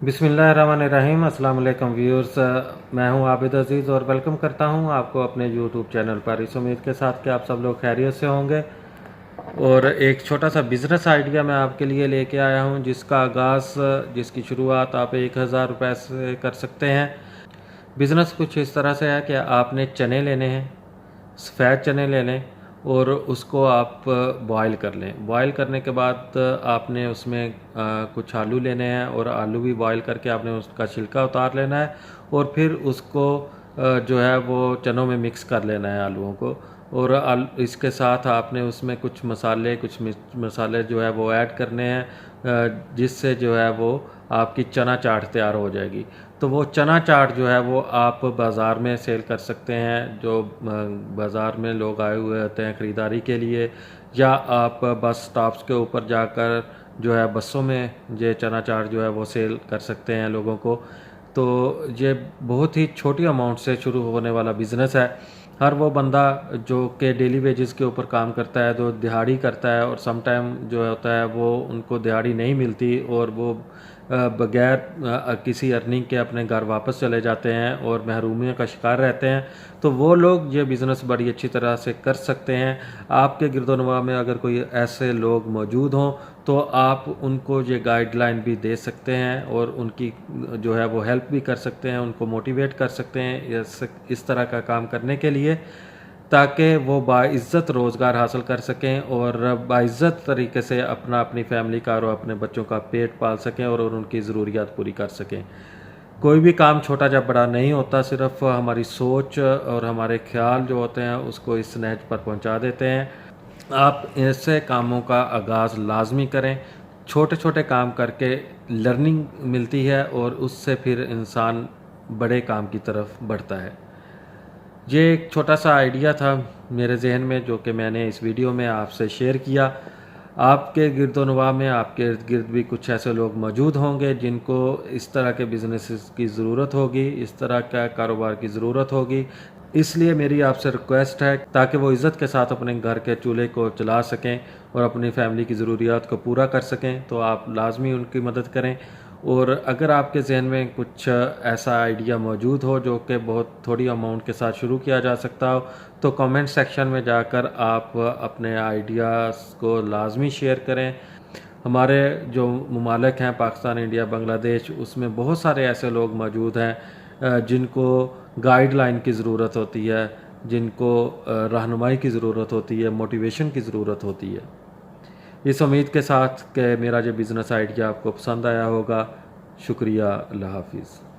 बिस्मिल्लाहिर्रहमानिर्रहीम। अस्सलाम वालेकुम व्यूअर्स, मैं हूं आबिद अज़ीज़ और वेलकम करता हूं आपको अपने यूट्यूब चैनल पर। इस उम्मीद के साथ कि आप सब लोग खैरियत से होंगे। और एक छोटा सा बिज़नेस आइडिया मैं आपके लिए लेके आया हूं, जिसका आगाज़, जिसकी शुरुआत आप 1000 रुपये से कर सकते हैं। बिज़नेस कुछ इस तरह से है कि आपने चने लेने हैं, सफ़ेद चने ले लें और उसको आप बॉयल कर लें। बॉयल करने के बाद आपने उसमें कुछ आलू लेने हैं और आलू भी बॉयल करके आपने उसका छिलका उतार लेना है और फिर उसको जो है वो चनों में मिक्स कर लेना है आलूओं को। और इसके साथ आपने उसमें कुछ मसाले, कुछ मसाले जो है वो ऐड करने हैं, जिससे जो है वो आपकी चना चाट तैयार हो जाएगी। तो वो चना चाट जो है वो आप बाज़ार में सेल कर सकते हैं, जो बाज़ार में लोग आए हुए होते हैं ख़रीदारी के लिए, या आप बस स्टॉप्स के ऊपर जाकर जो है बसों में ये चना चाट जो है वो सेल कर सकते हैं लोगों को। तो ये बहुत ही छोटी अमाउंट से शुरू होने वाला बिज़नेस है। हर वो बंदा जो कि डेली वेजेस के ऊपर काम करता है, जो दिहाड़ी करता है, और सम टाइम जो होता है वो उनको दिहाड़ी नहीं मिलती और वो बगैर किसी अर्निंग के अपने घर वापस चले जाते हैं और महरूमियों का शिकार रहते हैं। तो वो लोग ये बिज़नेस बड़ी अच्छी तरह से कर सकते हैं। आपके गिरदोनवा में अगर कोई ऐसे लोग मौजूद हों तो आप उनको ये गाइडलाइन भी दे सकते हैं और उनकी जो है वो हेल्प भी कर सकते हैं, उनको मोटिवेट कर सकते हैं इस तरह का काम करने के लिए, ताकि वो बाइज़्ज़त रोज़गार हासिल कर सकें और बाइज़्ज़त तरीके से अपनी फ़ैमिली का और अपने बच्चों का पेट पाल सकें और उनकी ज़रूरियात पूरी कर सकें। कोई भी काम छोटा या बड़ा नहीं होता, सिर्फ हमारी सोच और हमारे ख्याल जो होते हैं उसको इस नहज पर पहुंचा देते हैं। आप ऐसे कामों का आगाज़ लाजमी करें। छोटे छोटे काम करके लर्निंग मिलती है और उससे फिर इंसान बड़े काम की तरफ बढ़ता है। ये एक छोटा सा आइडिया था मेरे जहन में, जो कि मैंने इस वीडियो में आपसे शेयर किया। आपके गिरदोनवा में, आपके इर्द गिर्द भी कुछ ऐसे लोग मौजूद होंगे जिनको इस तरह के बिज़नेस की ज़रूरत होगी, इस तरह का कारोबार की ज़रूरत होगी। इसलिए मेरी आपसे रिक्वेस्ट है, ताकि वो इज़्ज़त के साथ अपने घर के चूल्हे को चला सकें और अपनी फ़ैमिली की ज़रूरियात को पूरा कर सकें, तो आप लाजमी उनकी मदद करें। और अगर आपके जहन में कुछ ऐसा आइडिया मौजूद हो जो कि बहुत थोड़ी अमाउंट के साथ शुरू किया जा सकता हो, तो कमेंट सेक्शन में जाकर आप अपने आइडियाज़ को लाजमी शेयर करें। हमारे जो ममालिक हैं, पाकिस्तान, इंडिया, बांग्लादेश, उसमें बहुत सारे ऐसे लोग मौजूद हैं जिनको गाइडलाइन की ज़रूरत होती है, जिनको रहनुमाई की ज़रूरत होती है, मोटिवेशन की ज़रूरत होती है। इस उम्मीद के साथ कि मेरा जो बिज़नेस आइडिया आपको पसंद आया होगा। शुक्रिया। अल्लाह हाफ़िज़।